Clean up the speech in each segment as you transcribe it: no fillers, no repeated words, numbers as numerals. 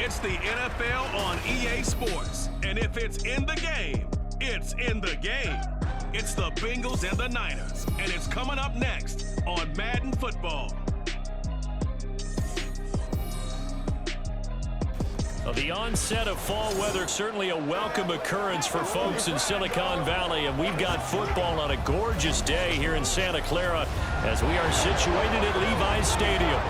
It's the NFL on EA Sports. And if it's in the game, it's in the game. It's the Bengals and the Niners. And it's coming up next on Madden Football. Well, the onset of fall weather, certainly a welcome occurrence for folks in Silicon Valley. And we've got football on a gorgeous day here in Santa Clara as we are situated at Levi's Stadium.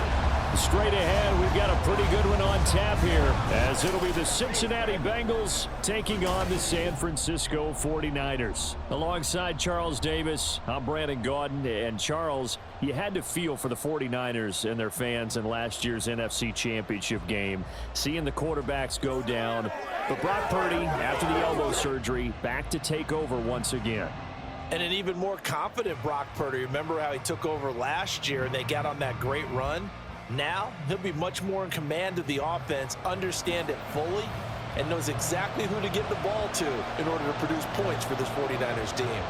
Straight ahead, we've got a pretty good one on tap here, as it'll be the Cincinnati Bengals taking on the San Francisco 49ers. Alongside Charles Davis, I'm Brandon Gaudin, and Charles, you had to feel for the 49ers and their fans in last year's NFC Championship game, seeing the quarterbacks go down. But Brock Purdy, after the elbow surgery, back to take over once again. And an even more confident Brock Purdy. Remember how he took over last year and they got on that great run? Now, he'll be much more in command of the offense, understand it fully, and knows exactly who to give the ball to in order to produce points for this 49ers team.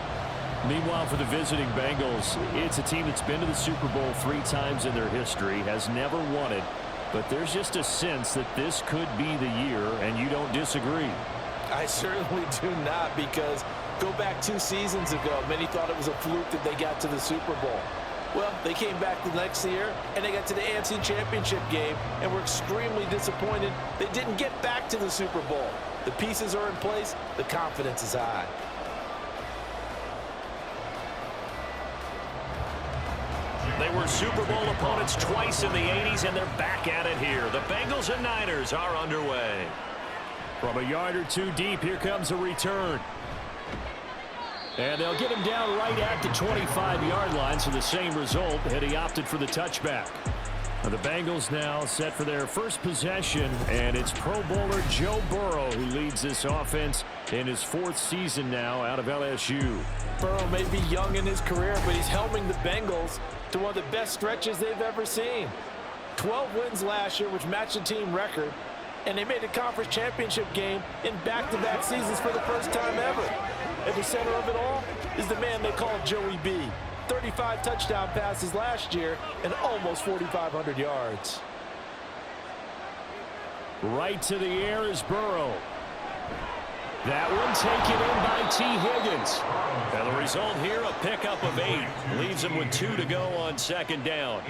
Meanwhile, for the visiting Bengals, it's a team that's been to the Super Bowl 3 times in their history, has never won it, but there's just a sense that this could be the year, and you don't disagree. I certainly do not, because go back 2 seasons ago, many thought it was a fluke that they got to the Super Bowl. Well, they came back the next year, and they got to the NFC Championship game, and were extremely disappointed they didn't get back to the Super Bowl. The pieces are in place. The confidence is high. They were Super Bowl opponents twice in the 80s, and they're back at it here. The Bengals and Niners are underway. From a yard or 2 deep, here comes a return. And they'll get him down right at the 25-yard line, so the same result had he opted for the touchback. Now the Bengals now set for their first possession, and it's Pro Bowler Joe Burrow who leads this offense in his 4th season now out of LSU. Burrow may be young in his career, but he's helming the Bengals to one of the best stretches they've ever seen. 12 wins last year, which matched the team record, and they made the conference championship game in back-to-back seasons for the first time ever. At the center of it all is the man they call Joey B. 35 touchdown passes last year and almost 4,500 yards. Right to the air is Burrow. That one taken in by T. Higgins. And the result here, a pickup of 8. Leaves him with 2 to go on 2nd down.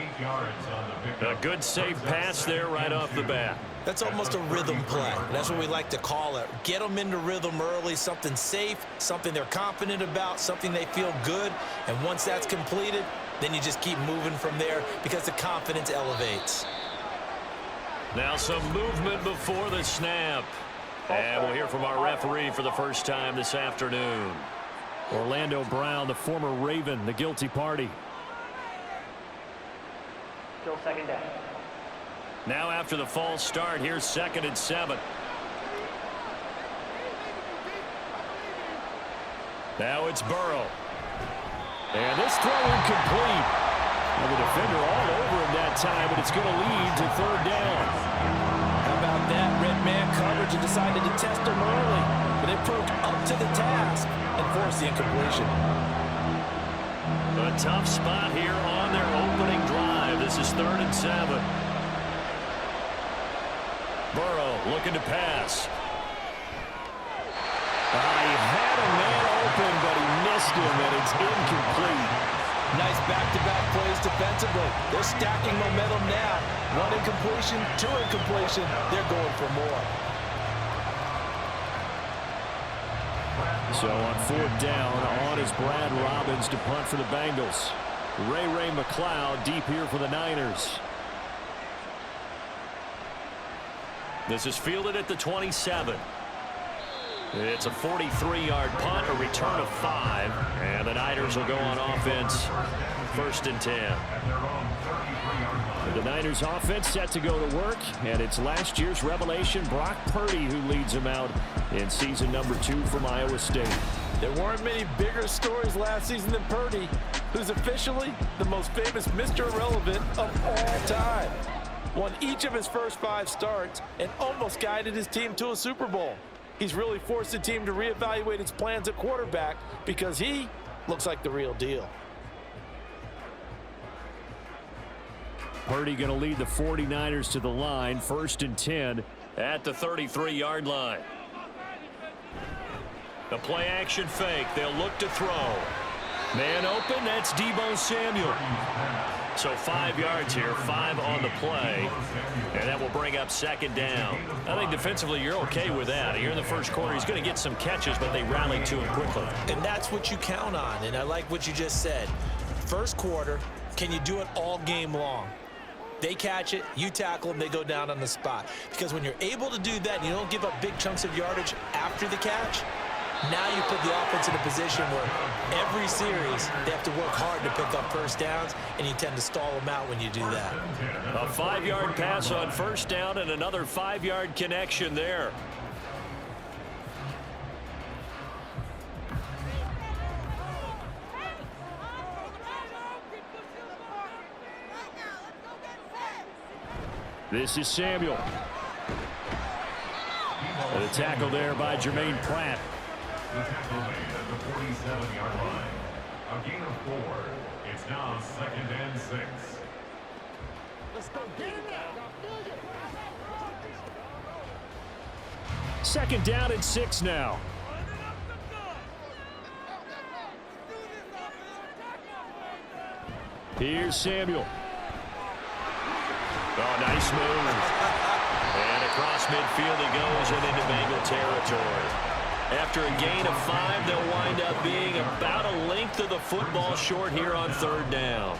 A good safe pass there right off the bat. That's almost a rhythm play. That's what we like to call it. Get them into rhythm early, something safe, something they're confident about, something they feel good. And once that's completed, then you just keep moving from there because the confidence elevates. Now some movement before the snap. And we'll hear from our referee for the first time this afternoon. Orlando Brown, the former Raven, the guilty party. Still 2nd down. Now after the false start, here's 2nd and 7. Now it's Burrow. And this throw incomplete. Well, the defender all over him that time, but it's going to lead to 3rd down. How about that? Red man coverage and decided to test him early, but it proved up to the task and forced the incompletion. A tough spot here on their opening drive. This is 3rd and 7. Burrow looking to pass. He had a man open, but he missed him, and it's incomplete. Nice back-to-back plays defensively. They're stacking momentum now. 1 incompletion, 2 incompletion. They're going for more. So on 4th down, on is Brad Robbins to punt for the Bengals. Ray McLeod deep here for the Niners. This is fielded at the 27. It's a 43-yard punt, a return of 5, and the Niners will go on offense, 1st and 10. The Niners offense set to go to work, and it's last year's revelation, Brock Purdy, who leads them out in season number 2 from Iowa State. There weren't many bigger stories last season than Purdy, who's officially the most famous Mr. Irrelevant of all time. Won each of his first 5 starts and almost guided his team to a Super Bowl. He's really forced the team to reevaluate its plans at quarterback because he looks like the real deal. Purdy going to lead the 49ers to the line, 1st and 10. at the 33-yard line. The play action fake. They'll look to throw. Man open. That's Deebo Samuel. So 5 yards here, 5 on the play, and that will bring up second down. I think defensively you're okay with that. Here in the first quarter, he's going to get some catches, but they rallied to him quickly. And that's what you count on, and I like what you just said. First quarter, can you do it all game long? They catch it, you tackle them, they go down on the spot. Because when you're able to do that and you don't give up big chunks of yardage after the catch, now you put the offense in a position where every series they have to work hard to pick up first downs, and you tend to stall them out when you do that. A 5-yard pass on first down and another 5-yard connection there. This is Samuel. And a tackle there by Jermaine Pratt. The tackle made at the 47-yard line. A gain of 4. It's now 2nd and 6. Let's go get it now. Second down and 6 now. Here's Samuel. Oh, nice move. And across midfield he goes and into Bengal territory. After a gain of 5, they'll wind up being about a length of the football short here on third down.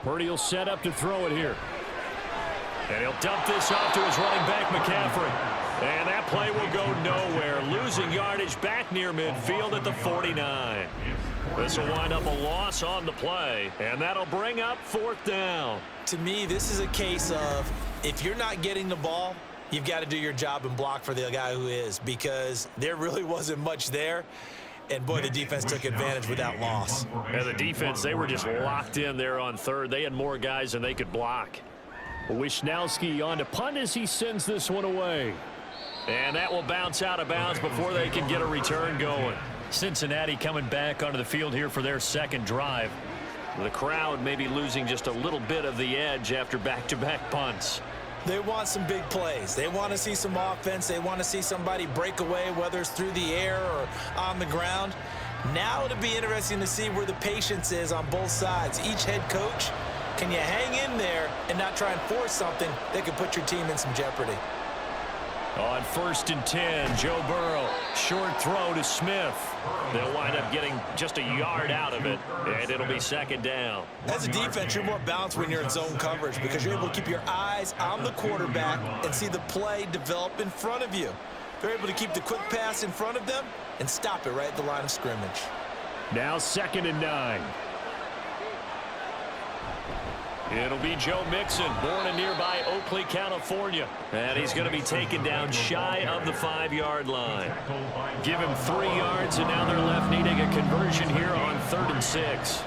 Purdy will set up to throw it here. And he'll dump this off to his running back, McCaffrey. And that play will go nowhere. Losing yardage back near midfield at the 49. This will wind up a loss on the play. And that'll bring up 4th down. To me, this is a case of if you're not getting the ball, you've got to do your job and block for the guy who is, because there really wasn't much there. And, boy, the defense took advantage with that loss. And the defense, they were just locked in there on third. They had more guys than they could block. Wisnowski on to punt as he sends this one away. And that will bounce out of bounds before they can get a return going. Cincinnati coming back onto the field here for their second drive. The crowd may be losing just a little bit of the edge after back-to-back punts. They want some big plays. They want to see some offense. They want to see somebody break away, whether it's through the air or on the ground. Now it'll be interesting to see where the patience is on both sides. Each head coach, can you hang in there and not try and force something that could put your team in some jeopardy? On 1st and 10, Joe Burrow, short throw to Smith. They'll wind up getting just a yard out of it, and it'll be second down. As a defense, you're more balanced when you're in zone coverage because you're able to keep your eyes on the quarterback and see the play develop in front of you. They're able to keep the quick pass in front of them and stop it right at the line of scrimmage. Now 2nd and 9. It'll be Joe Mixon, born in nearby Oakley, California. And he's going to be taken down shy of the 5-yard line. Give him 3 yards, and now they're left needing a conversion here on 3rd and 6.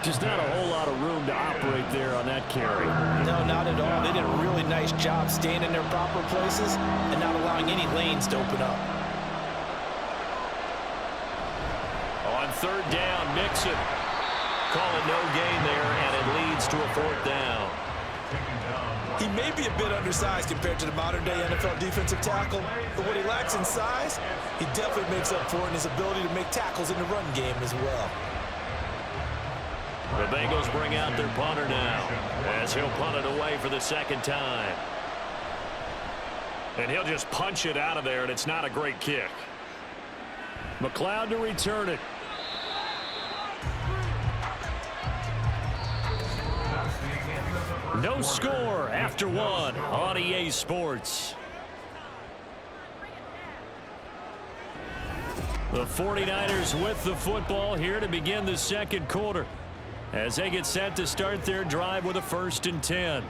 Just not a whole lot of room to operate there on that carry. No, not at all. They did a really nice job staying in their proper places and not allowing any lanes to open up. On 3rd down, Mixon. Call it no gain there, and it leads to a 4th down. He may be a bit undersized compared to the modern-day NFL defensive tackle, but what he lacks in size, he definitely makes up for in his ability to make tackles in the run game as well. The Bengals bring out their punter now, as he'll punt it away for the 2nd time. And he'll just punch it out of there, and it's not a great kick. McLeod to return it. No score after 1 on EA Sports. The 49ers with the football here to begin the second quarter as they get set to start their drive with a 1st and 10.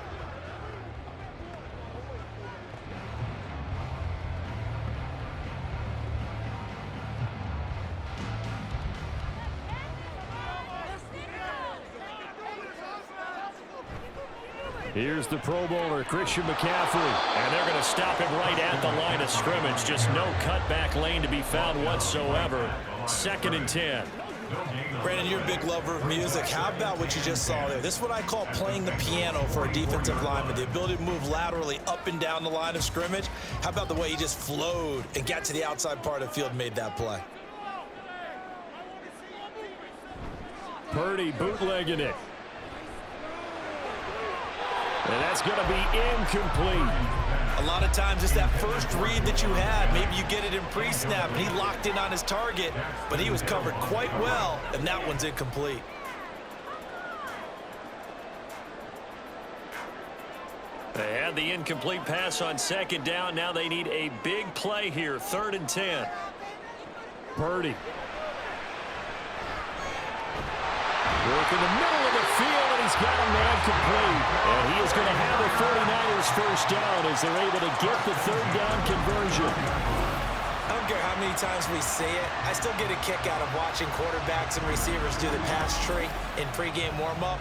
Here's the Pro Bowler, Christian McCaffrey. And they're going to stop him right at the line of scrimmage. Just no cutback lane to be found whatsoever. 2nd and 10. Brandon, you're a big lover of music. How about what you just saw there? This is what I call playing the piano for a defensive lineman. The ability to move laterally up and down the line of scrimmage. How about the way he just flowed and got to the outside part of the field and made that play? Purdy bootlegging it. And that's going to be incomplete. A lot of times it's that first read that you had. Maybe you get it in pre-snap, and he locked in on his target, but he was covered quite well, and that one's incomplete. They had the incomplete pass on 2nd down. Now they need a big play here. 3rd and 10. Purdy. Work in the middle of the field, and he's got a man complete. And he is going to have the 49ers first down as they're able to get the 3rd down conversion. I don't care how many times we see it. I still get a kick out of watching quarterbacks and receivers do the pass tree in pregame warm-up.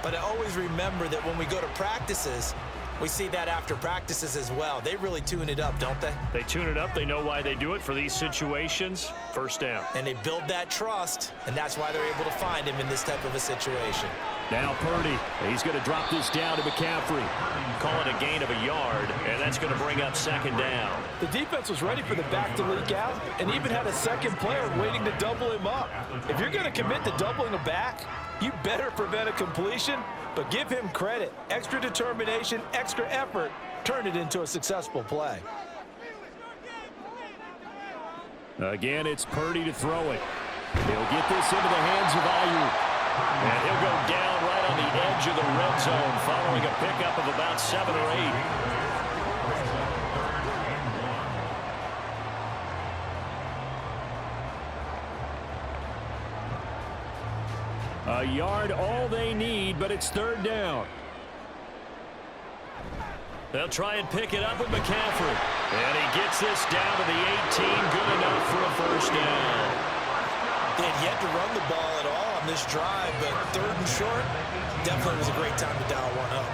But I always remember that when we go to practices, we see that after practices as well. They really tune it up, don't they? They tune it up. They know why they do it for these situations. First down. And they build that trust, and that's why they're able to find him in this type of a situation. Now Purdy. He's going to drop this down to McCaffrey. Call it a gain of a yard, and that's going to bring up 2nd down. The defense was ready for the back to leak out and even had a second player waiting to double him up. If you're going to commit to doubling a back, you better prevent a completion, but give him credit. Extra determination, extra effort, turn it into a successful play. Again, it's Purdy to throw it. He'll get this into the hands of Ayuk. And he'll go down right on the edge of the red zone following a pickup of about 7 or 8. A yard all they need, but it's 3rd down. They'll try and pick it up with McCaffrey. And he gets this down to the 18. Good enough for a first down. They had yet to run the ball at all on this drive, but 3rd and short definitely was a great time to dial one up.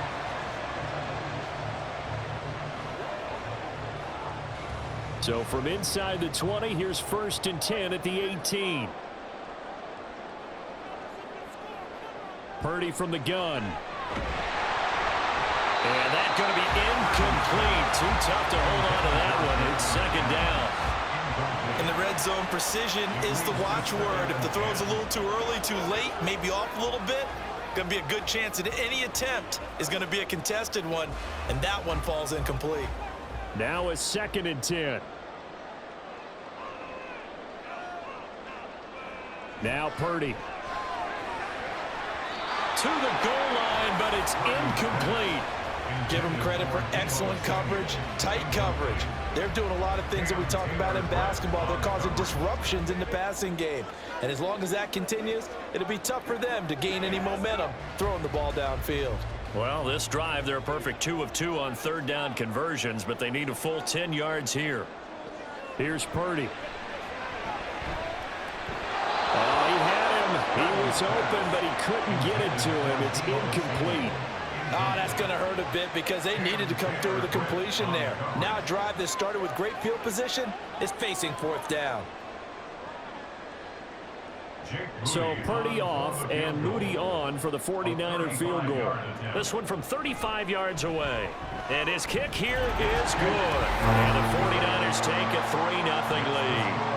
So from inside the 20, here's 1st and 10 at the 18. Purdy from the gun. And that's going to be incomplete. Too tough to hold on to that one. It's 2nd down. In the red zone, precision is the watchword. If the throw's a little too early, too late, maybe off a little bit, going to be a good chance that any attempt is going to be a contested one, and that one falls incomplete. Now a 2nd and 10. Now Purdy. To the goal line, but it's incomplete. Give them credit for excellent coverage, tight coverage. They're doing a lot of things that we talk about in basketball. They're causing disruptions in the passing game. And as long as that continues, it'll be tough for them to gain any momentum throwing the ball downfield. Well, this drive, they're a perfect 2 of 2 on 3rd down conversions, but they need a full 10 yards here. Here's Purdy. Oh, he had him. He was open, but he couldn't get it to him. It's incomplete. Oh, that's going to hurt a bit because they needed to come through with a completion there. Now a drive that started with great field position is facing 4th down. So Purdy off and Moody on for the 49er field goal. This one from 35 yards away. And his kick here is good. And the 49ers take a 3-0 lead.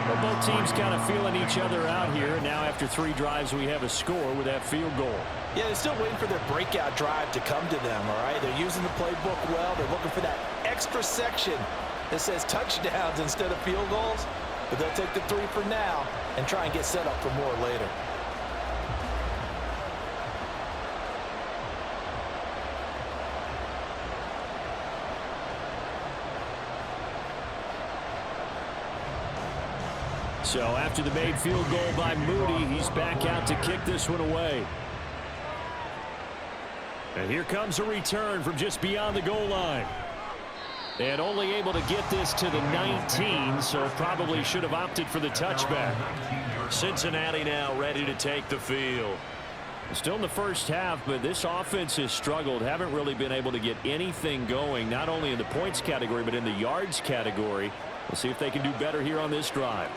Well, both teams kind of feeling each other out here. Now after 3 drives, we have a score with that field goal. Yeah, they're still waiting for their breakout drive to come to them, all right? They're using the playbook well. They're looking for that extra section that says touchdowns instead of field goals. But they'll take the 3 for now and try and get set up for more later. So after the made field goal by Moody, he's back out to kick this one away. And here comes a return from just beyond the goal line. And only able to get this to the 19, so probably should have opted for the touchback. Cincinnati now ready to take the field. Still in the first half, but this offense has struggled. Haven't really been able to get anything going, not only in the points category, but in the yards category. We'll see if they can do better here on this drive.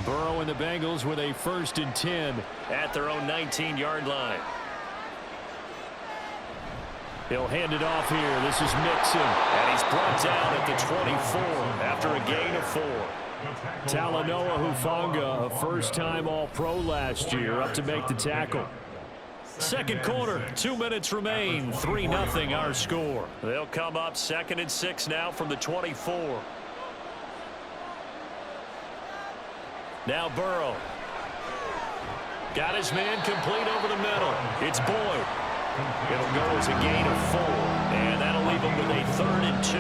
Burrow and the Bengals with a 1st and 10 at their own 19-yard line. He'll hand it off here. This is Mixon, and he's brought down at the 24 after a gain of 4. Talanoa Hufanga, a first-time All-Pro last year, up to make the tackle. Second quarter, 2 minutes remain, 3-0 our score. They'll come up 2nd and 6 now from the 24. Now Burrow. Got his man complete over the middle. It's Boyd. It'll go as a gain of 4. And that'll leave him with a 3rd and 2.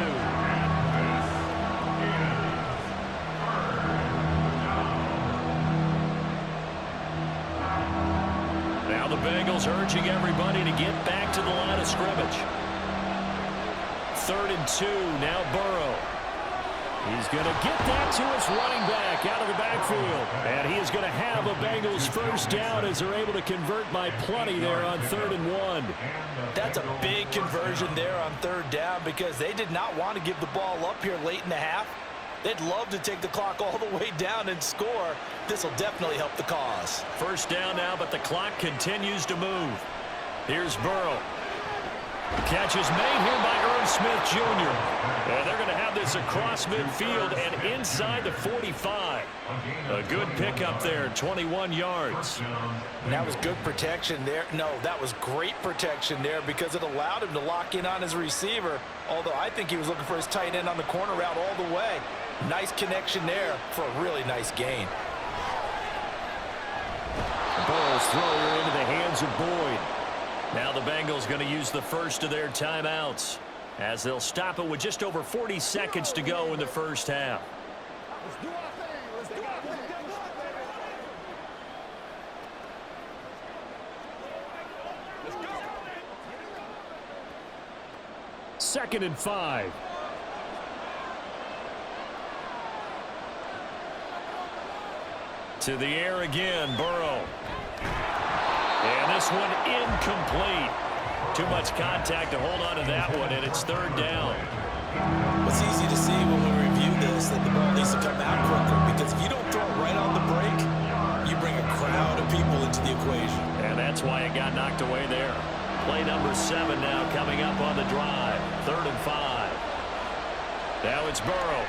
Now the Bengals urging everybody to get back to the line of scrimmage. 3rd and 2. Now Burrow. He's going to get that to his running back out of the backfield. And he is going to have a Bengals first down as they're able to convert by plenty there on 3rd and 1. That's a big conversion there on 3rd down because they did not want to give the ball up here late in the half. They'd love to take the clock all the way down and score. This will definitely help the cause. First down now, but the clock continues to move. Here's Burrow. Catch is made here by Irv Smith Jr. And they're going to have this across midfield and inside the 45. A good pickup there, 21 yards. And that was good protection there. No, that was great protection there because it allowed him to lock in on his receiver. Although I think he was looking for his tight end on the corner route all the way. Nice connection there for a really nice gain. Burrow's throw into the hands of Boyd. Now the Bengals going to use the first of their timeouts as they'll stop it with just over 40 seconds to go in the first half. Let's do our thing. Let's do our thing. Let's go. 2nd and 5. To the air again, Burrow. And this one incomplete. Too much contact to hold on to that one, and it's 3rd down. It's easy to see when we review this that the ball needs to come out quicker because if you don't throw it right on the break, you bring a crowd of people into the equation. And that's why it got knocked away there. Play number 7 now coming up on the drive. 3rd and 5. Now it's Burrow.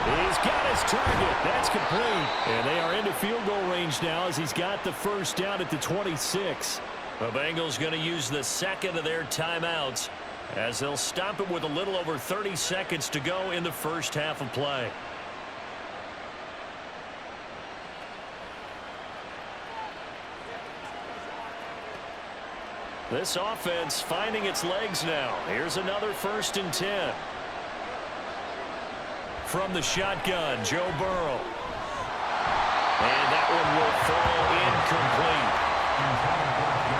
He's got his target. That's complete. And they are into field goal range now as he's got the first down at the 26. The Bengals going to use the 2nd of their timeouts as they'll stop it with a little over 30 seconds to go in the first half of play. This offense finding its legs now. Here's another 1st and 10. From the shotgun, Joe Burrow. And that one will fall incomplete.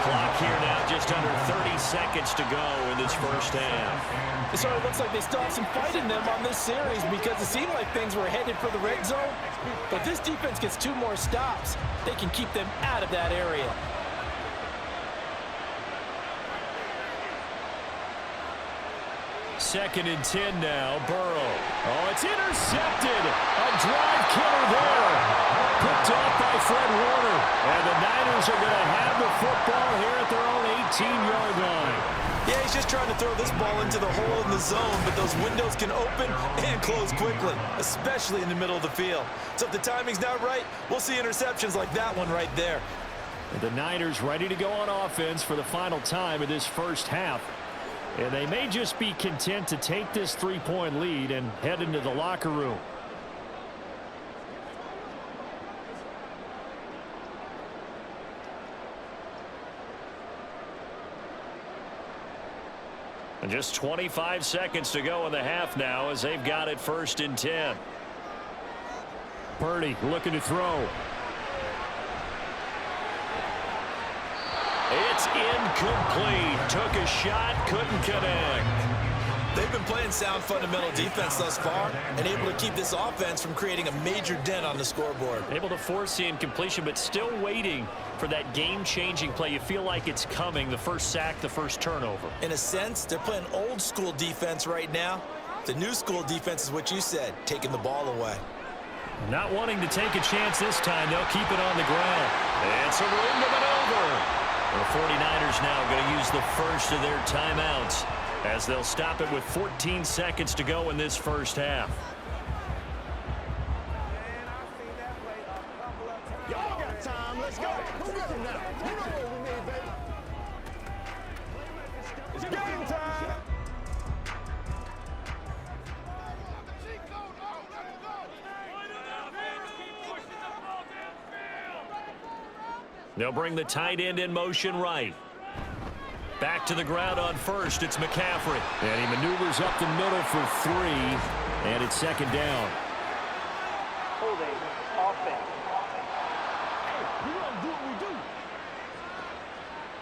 Clock here now, just under 30 seconds to go in this first half. It sort of looks like they still have some fight in them on this series because it seemed like things were headed for the red zone. But this defense gets 2 more stops. They can keep them out of that area. Second and 10 now, Burrow. Oh, it's intercepted. A drive killer there. Picked off by Fred Warner. And the Niners are going to have the football here at their own 18-yard line. Yeah, he's just trying to throw this ball into the hole in the zone, but those windows can open and close quickly, especially in the middle of the field. So if the timing's not right, we'll see interceptions like that one right there. The Niners ready to go on offense for the final time in this first half. And they may just be content to take this 3-point lead and head into the locker room. And just 25 seconds to go in the half now as they've got it 1st and 10. Purdy looking to throw. It's incomplete. Took a shot, couldn't connect. They've been playing sound fundamental defense thus far and able to keep this offense from creating a major dent on the scoreboard. Able to force the incompletion, but still waiting for that game-changing play. You feel like it's coming, the first sack, the first turnover. In a sense, they're playing old-school defense right now. The new school defense is what you said, taking the ball away. Not wanting to take a chance this time. They'll keep it on the ground. It's a room to maneuver. The 49ers now going to use the first of their timeouts as they'll stop it with 14 seconds to go in this first half. Y'all got time. Let's go. Who ready now? You know what we need, baby. It's game time. They'll bring the tight end in motion right. Back to the ground on first. It's McCaffrey. And he maneuvers up the middle for 3. And it's second down. Holding offense. We don't do what we do.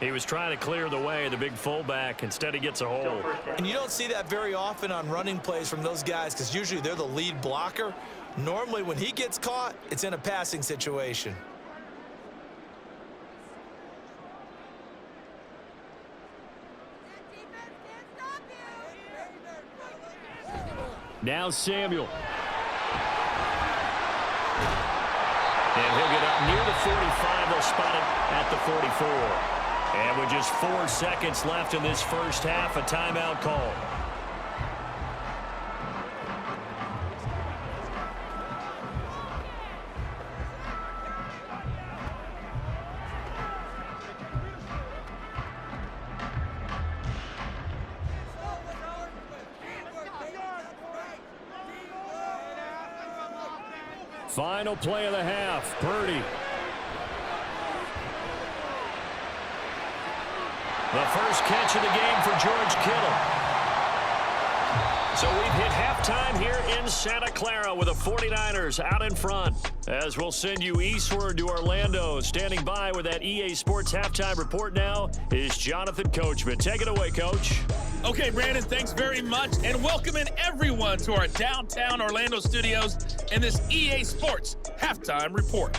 He was trying to clear the way, the big fullback. Instead, he gets a hold. And you don't see that very often on running plays from those guys because usually they're the lead blocker. Normally, when he gets caught, it's in a passing situation. Now Samuel. And he'll get up near the 45. They'll spot it at the 44. And with just 4 seconds left in this first half, a timeout call. Final play of the half. Purdy. The first catch of the game for George Kittle. So we've hit halftime here in Santa Clara with the 49ers out in front. As we'll send you eastward to Orlando. Standing by with that EA Sports halftime report now is Jonathan Coachman. Take it away, Coach. Okay, Brandon, thanks very much, and welcoming everyone to our downtown Orlando studios in this EA Sports halftime report.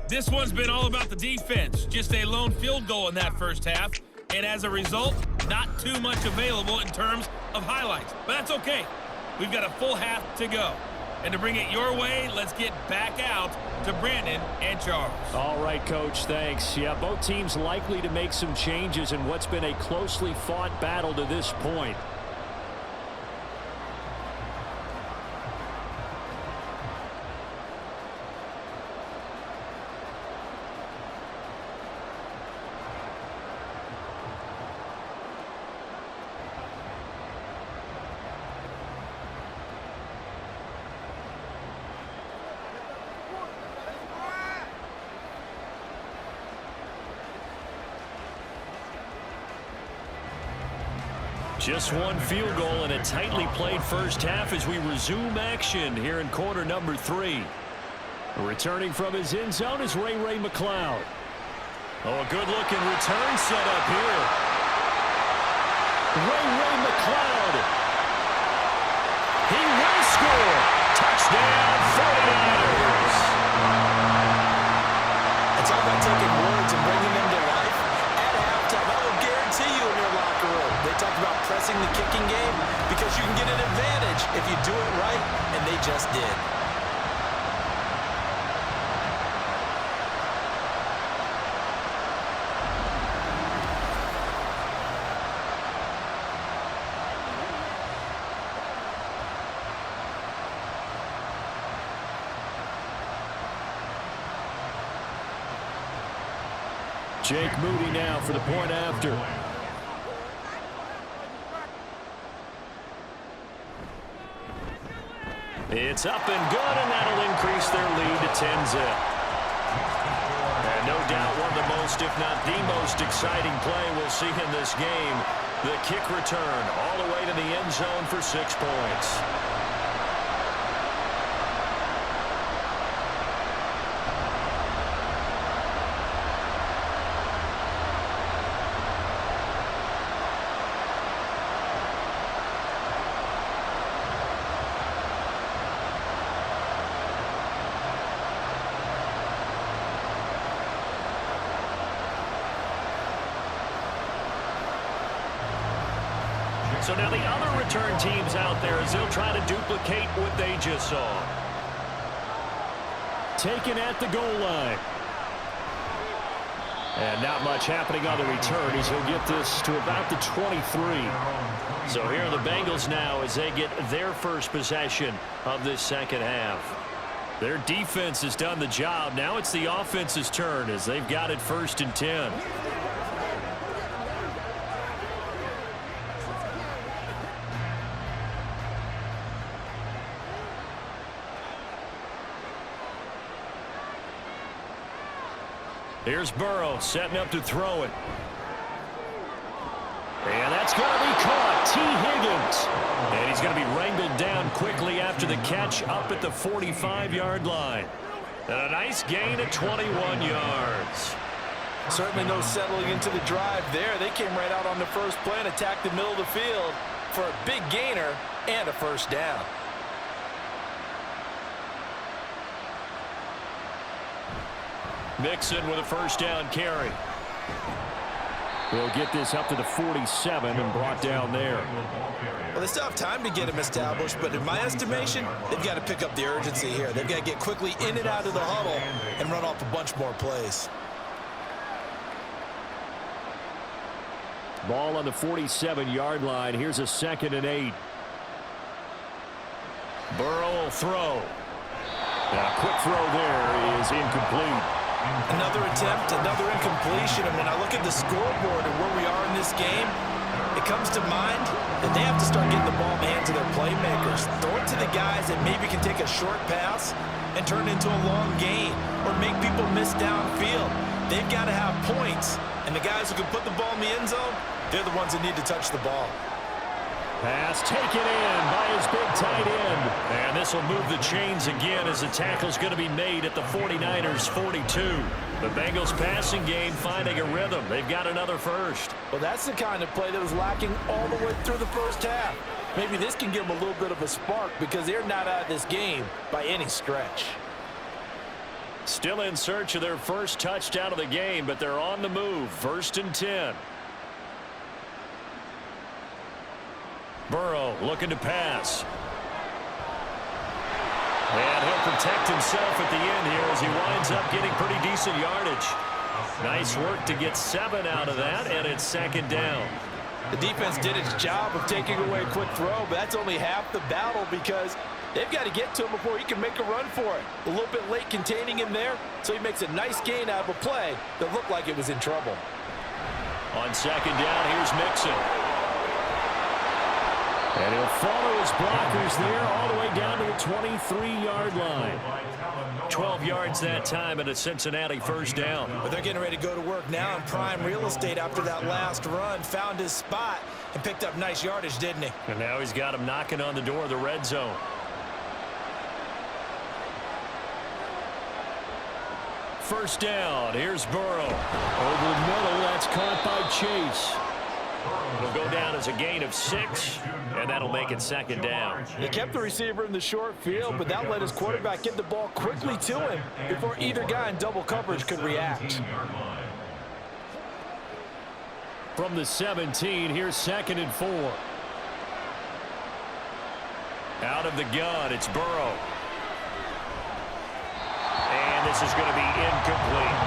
This one's been all about the defense. Just a lone field goal in that first half, and as a result, not too much available in terms of highlights. But that's okay. We've got a full half to go. And to bring it your way, let's get back out to Brandon and Charles. All right, Coach, thanks. Yeah, both teams likely to make some changes in what's been a closely fought battle to this point. Just one field goal and a tightly played first half as we resume action here in quarter number 3. Returning from his end zone is Ray McCloud. Oh, a good-looking return set up here. Ray McCloud. He will score. Touchdown, 49ers. It's all about taking words and bringing them to life. At halftime, I will guarantee you in your locker room, they talk about pressing the kicking game because you can get an advantage if you do it right, and they just did. Jake Moody now for the point after. It's up and good, and that'll increase their lead to 10-zip. And no doubt one of the most, if not the most exciting play we'll see in this game. The kick return all the way to the end zone for 6 points. So now the other return teams out there as they'll try to duplicate what they just saw. Taken at the goal line. And not much happening on the return as he'll get this to about the 23. So here are the Bengals now as they get their first possession of this second half. Their defense has done the job. Now it's the offense's turn as they've got it 1st and 10. Here's Burrow setting up to throw it. And that's going to be caught. T. Higgins. And he's going to be wrangled down quickly after the catch up at the 45-yard line. And a nice gain of 21 yards. Certainly no settling into the drive there. They came right out on the first play and attacked the middle of the field for a big gainer and a first down. Mixon with a first down carry. We'll get this up to the 47 and brought down there. Well, they still have time to get him established, but in my estimation, they've got to pick up the urgency here. They've got to get quickly in and out of the huddle and run off a bunch more plays. Ball on the 47-yard line. Here's a 2nd and 8. Burrow will throw. Now, a quick throw there is incomplete. Another attempt, another incompletion. And when I look at the scoreboard and where we are in this game, it comes to mind that they have to start getting the ball in the hands of their playmakers. Throw it to the guys that maybe can take a short pass and turn it into a long gain or make people miss downfield. They've got to have points, and the guys who can put the ball in the end zone, they're the ones that need to touch the ball. Pass taken in by his big tight end. And this will move the chains again as the tackle's going to be made at the 49ers' 42. The Bengals passing game finding a rhythm. They've got another first. Well, that's the kind of play that was lacking all the way through the first half. Maybe this can give them a little bit of a spark because they're not out of this game by any stretch. Still in search of their first touchdown of the game, but they're on the move. 1st and 10. Burrow looking to pass. And he'll protect himself at the end here as he winds up getting pretty decent yardage. Nice work to get 7 out of that, and it's 2nd down. The defense did its job of taking away a quick throw, but that's only half the battle because they've got to get to him before he can make a run for it. A little bit late containing him there, so he makes a nice gain out of a play that looked like it was in trouble. On 2nd down, here's Mixon. And he'll follow his blockers there all the way down to the 23-yard line. 12 yards that time and a Cincinnati first down. But they're getting ready to go to work now in prime real estate after that last run. Found his spot and picked up nice yardage, didn't he? And now he's got him knocking on the door of the red zone. First down. Here's Burrow. Over the middle. That's caught by Chase. It'll go down as a gain of 6, and that'll make it 2nd down. He kept the receiver in the short field, but that let his quarterback get the ball quickly to him before either guy in double coverage could react. From the 17, here's 2nd and 4. Out of the gun, it's Burrow. And this is going to be incomplete.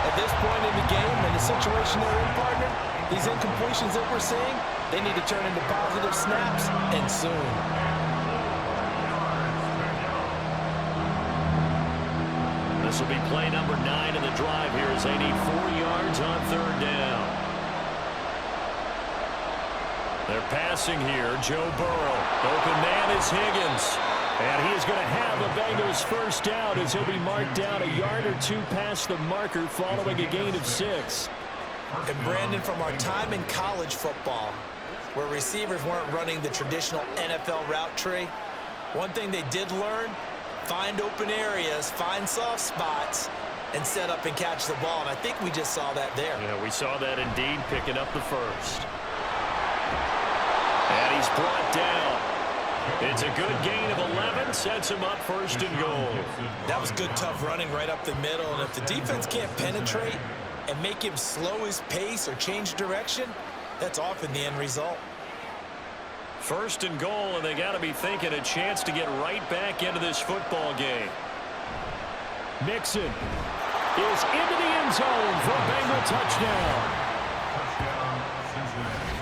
At this point in the game and the situation they're in, partner, these incompletions that we're seeing, they need to turn into positive snaps, and soon. This will be play number 9 in the drive here as they need 4 yards on 3rd down. They're passing here. Joe Burrow. Open man is Higgins. And he is going to have the Bengals first down as he'll be marked down a yard or 2 past the marker following a gain of 6. And Brandon, from our time in college football, where receivers weren't running the traditional NFL route tree, one thing they did learn, find open areas, find soft spots, and set up and catch the ball. And I think we just saw that there. Yeah, we saw that indeed, picking up the first. And he's brought down. It's a good gain of 11, sets him up 1st and goal. That was good, tough running right up the middle. And if the defense can't penetrate and make him slow his pace or change direction, that's often the end result. First and goal, and they got to be thinking a chance to get right back into this football game. Mixon is into the end zone for a Bengal touchdown.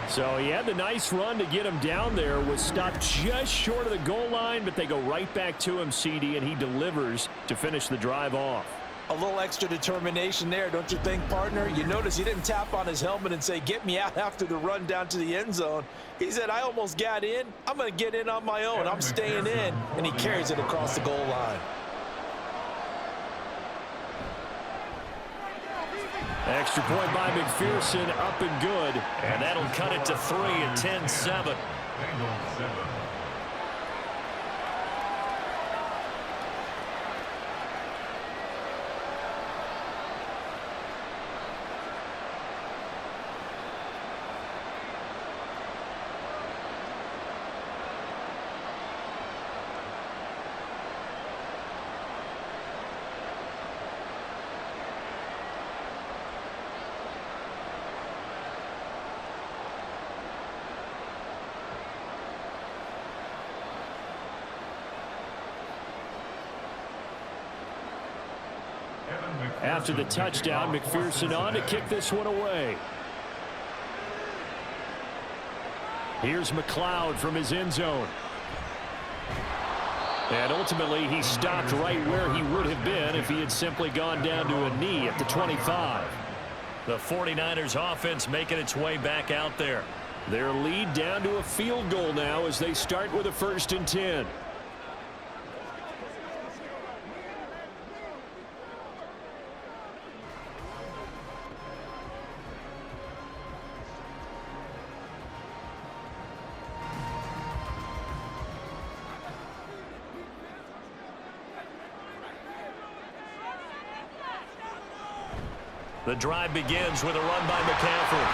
So he had the nice run to get him down there, was stopped just short of the goal line, but they go right back to him, CD, and he delivers to finish the drive off. A little extra determination there, don't you think, partner? You notice he didn't tap on his helmet and say, get me out after the run down to the end zone. He said, I almost got in. I'm going to get in on my own. I'm staying in. And he carries it across the goal line. Extra point by McPherson, up and good. And that'll cut it to 3 at 10-7. After the touchdown, McPherson on to kick this one away. Here's McLeod from his end zone. And ultimately, he stopped right where he would have been if he had simply gone down to a knee at the 25. The 49ers offense making its way back out there. Their lead down to a field goal now as they start with a 1st and 10. The drive begins with a run by McCaffrey.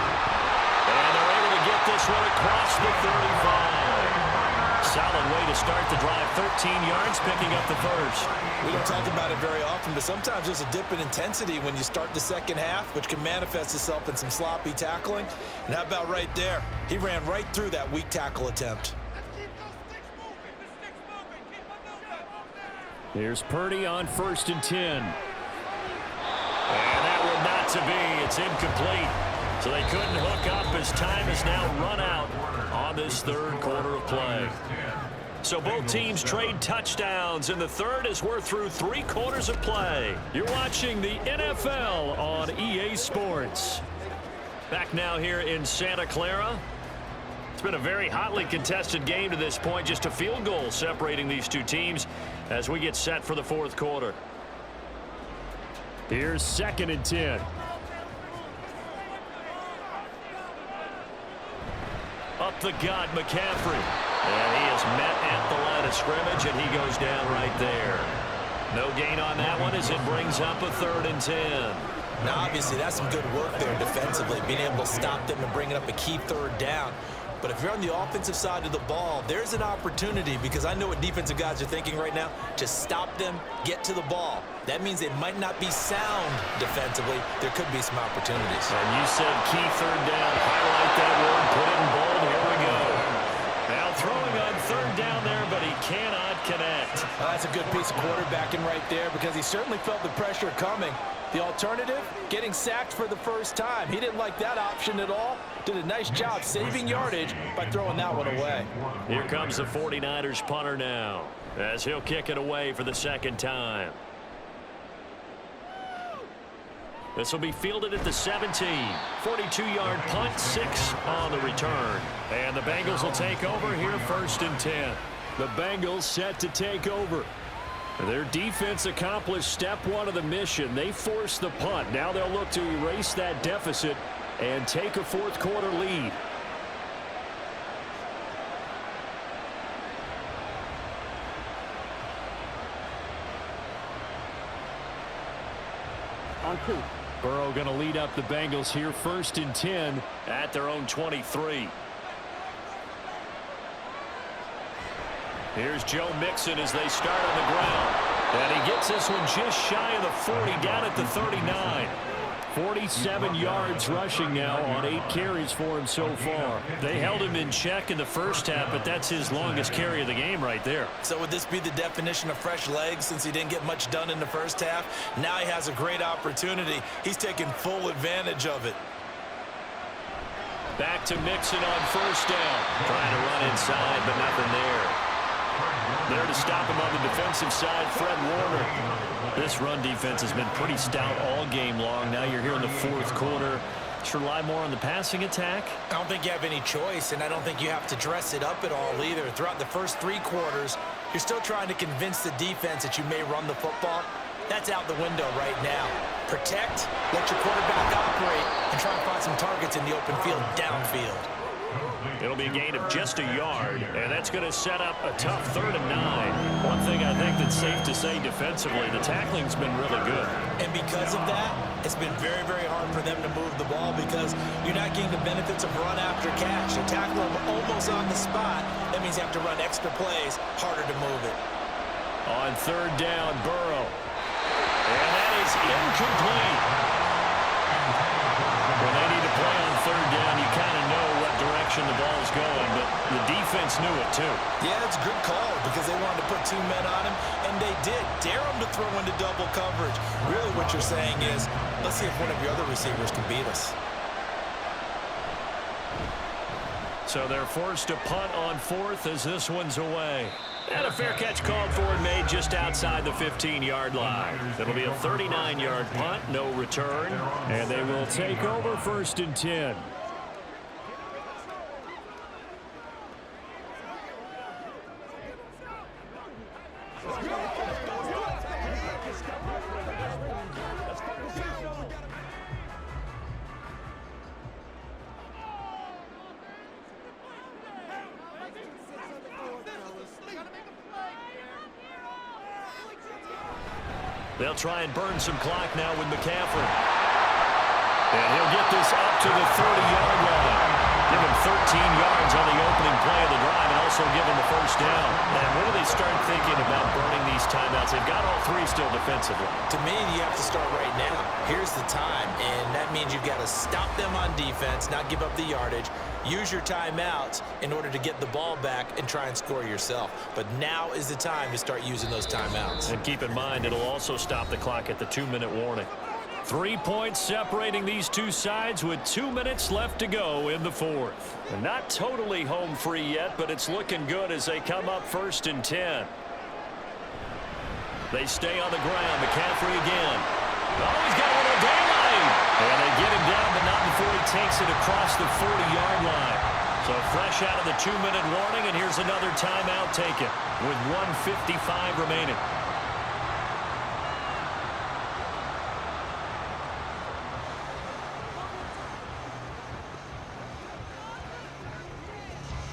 And they're able to get this one across the 35. Solid way to start the drive. 13 yards, picking up the first. We don't talk about it very often, but sometimes there's a dip in intensity when you start the second half, which can manifest itself in some sloppy tackling. And how about right there? He ran right through that weak tackle attempt. Here's Purdy on 1st and 10. And that one not to be. It's incomplete. So they couldn't hook up as time is now run out on this 3rd quarter of play. So both teams trade touchdowns in the 3rd as we're through 3 quarters of play. You're watching the NFL on EA Sports. Back now here in Santa Clara. It's been a very hotly contested game to this point. Just a field goal separating these two teams as we get set for the 4th quarter. Here's 2nd and 10. Up the gut, McCaffrey. And he is met at the line of scrimmage, and he goes down right there. No gain on that one as it brings up a 3rd and 10. Now, obviously, that's some good work there defensively, being able to stop them and bringing up a key 3rd down. But if you're on the offensive side of the ball, there's an opportunity, because I know what defensive guys are thinking right now, to stop them, get to the ball. That means it might not be sound defensively. There could be some opportunities. And you said key 3rd down. Highlight that word. Put it in bold. Here we go. Now throwing on 3rd down there, but he cannot connect. Well, that's a good piece of quarterbacking right there, because he certainly felt the pressure coming. The alternative, getting sacked for the first time. He didn't like that option at all. Did a nice job saving yardage by throwing that one away. Here comes the 49ers punter now, as he'll kick it away for the 2nd time. This will be fielded at the 17. 42-yard punt, 6 on the return. And the Bengals will take over here, 1st and 10. The Bengals set to take over. Their defense accomplished step 1 of the mission. They forced the punt. Now they'll look to erase that deficit and take a 4th quarter lead. On 2. Burrow going to lead up the Bengals here, 1st and 10 at their own 23. Here's Joe Mixon as they start on the ground. And he gets this one just shy of the 40, down at the 39. 47 yards rushing now on 8 carries for him so far. They held him in check in the first half, but that's his longest carry of the game right there. So would this be the definition of fresh legs since he didn't get much done in the first half? Now he has a great opportunity. He's taking full advantage of it. Back to Mixon on first down. Trying to run inside, but nothing there. There to stop him on the defensive side, Fred Warner. This run defense has been pretty stout all game long. Now you're here in the fourth quarter. Should rely more on the passing attack? I don't think you have any choice, and I don't think you have to dress it up at all either. Throughout the first 3 quarters, you're still trying to convince the defense that you may run the football. That's out the window right now. Protect, let your quarterback operate, and try and find some targets in the open field downfield. It'll be a gain of just a yard, and that's going to set up a tough 3rd and 9. One thing I think that's safe to say defensively, the tackling's been really good. And because of that, it's been very, very hard for them to move the ball because you're not getting the benefits of run after catch. You tackle them almost on the spot. That means you have to run extra plays, harder to move it. On 3rd down, Burrow. And that is incomplete. When they need to play on 3rd down, you kind of know what direction the ball's going, but the defense knew it too. Yeah, it's a good call because they wanted to put 2 men on him, and they did. Dare him to throw into double coverage. Really what you're saying is, let's see if one of your other receivers can beat us. So they're forced to punt on 4th as this one's away. And a fair catch called for and made just outside the 15-yard line. It'll be a 39-yard punt, no return, and they will take over 1st and 10. They'll try and burn some clock now with McCaffrey. And he'll get this up to the 30-yard line. Give him 13 yards on the opening play of the drive and also give him the first down. And when do they start thinking about burning these timeouts? They've got all 3 still defensively. To me, you have to start right now. Here's the time, and that means you've got to stop them on defense, not give up the yardage. Use your timeouts in order to get the ball back and try and score yourself. But now is the time to start using those timeouts. And keep in mind, it'll also stop the clock at the 2-minute warning. 3 points separating these two sides with 2 minutes left to go in the 4th. And not totally home free yet, but it's looking good as they come up 1st and 10. They stay on the ground. McCaffrey again. Oh, he's got a little daylight. And they get him down, but not before he takes it across the 40-yard line. So fresh out of the 2-minute warning, and here's another timeout taken with 1:55 remaining.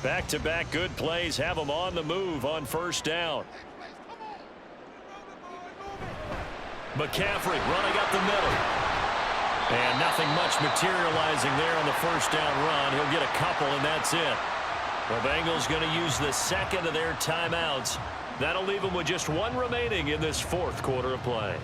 Back-to-back good plays have them on the move on 1st down. McCaffrey running up the middle. And nothing much materializing there on the 1st down run. He'll get a couple, and that's it. The Bengals going to use the 2nd of their timeouts. That'll leave them with just 1 remaining in this 4th quarter of play.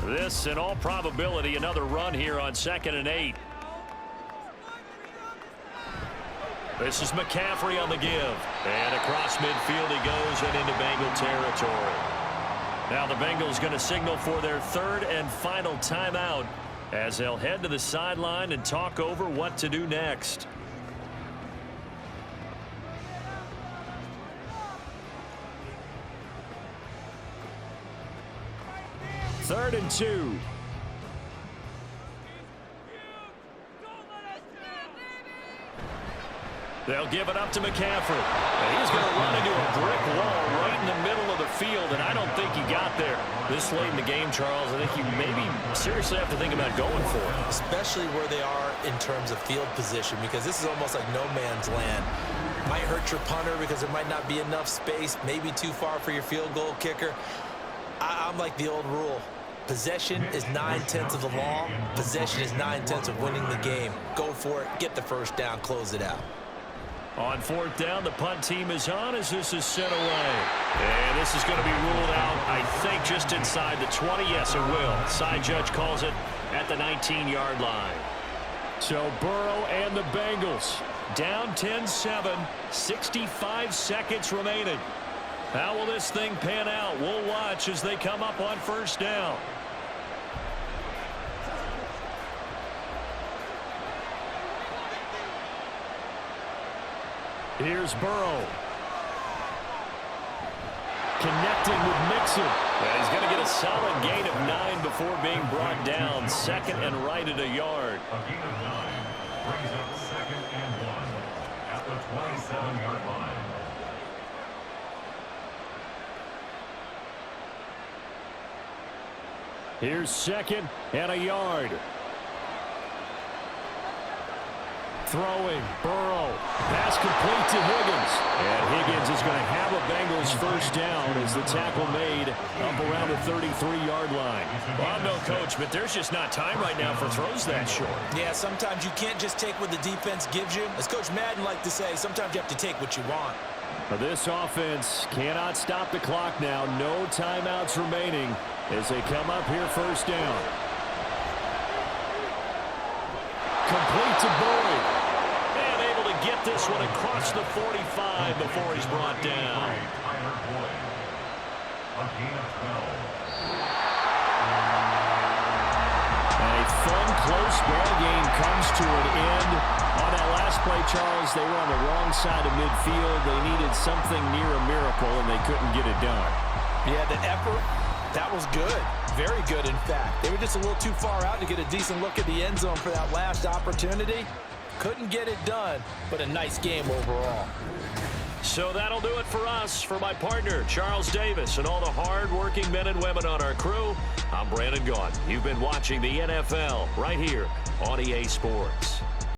This, in all probability, another run here on 2nd and 8. This is McCaffrey on the give. And across midfield he goes and into Bengal territory. Now the Bengals going to signal for their 3rd and final timeout as they'll head to the sideline and talk over what to do next. Third and 2. They'll give it up to McCaffrey. And he's going to run into a brick wall right in the middle of the field, and I don't think he got there. This late in the game, Charles, I think you maybe seriously have to think about going for it. Especially where they are in terms of field position, because this is almost like no man's land. Might hurt your punter because there might not be enough space, maybe too far for your field goal kicker. I'm like the old rule. Possession is 9/10 of the law. Possession is 9/10 of winning the game. Go for it. Get the first down. Close it out. On fourth down, the punt team is on as this is sent away. And this is going to be ruled out, I think, just inside the 20. Yes, it will. Side judge calls it at the 19-yard line. So Burrow and the Bengals down 10-7, 65 seconds remaining. How will this thing pan out? We'll watch as they come up on first down. Here's Burrow. Connecting with Mixon. And he's going to get a solid gain of 9 before being brought down. Second and right at a yard. A gain of 9 brings up 2nd and 1 at the 27-yard line. Here's 2nd and a yard. Throwing, Burrow. Pass complete to Higgins. And Higgins is going to have a Bengals first down as the tackle made up around the 33-yard line. Well, I'm no coach, but there's just not time right now for throws that short. Yeah, sometimes you can't just take what the defense gives you. As Coach Madden liked to say, sometimes you have to take what you want. This offense cannot stop the clock now. No timeouts remaining as they come up here first down. Complete to Boyd. And able to get this one across the 45 before he's brought down. A fun, close ball game comes to an end. On that last play, Charles, they were on the wrong side of midfield. They needed something near a miracle, and they couldn't get it done. Yeah, the effort, that was good. Very good, in fact. They were just a little too far out to get a decent look at the end zone for that last opportunity. Couldn't get it done, but a nice game overall. So that'll do it for us. For my partner, Charles Davis, and all the hard-working men and women on our crew, I'm Brandon Gaudin. You've been watching the NFL right here on EA Sports.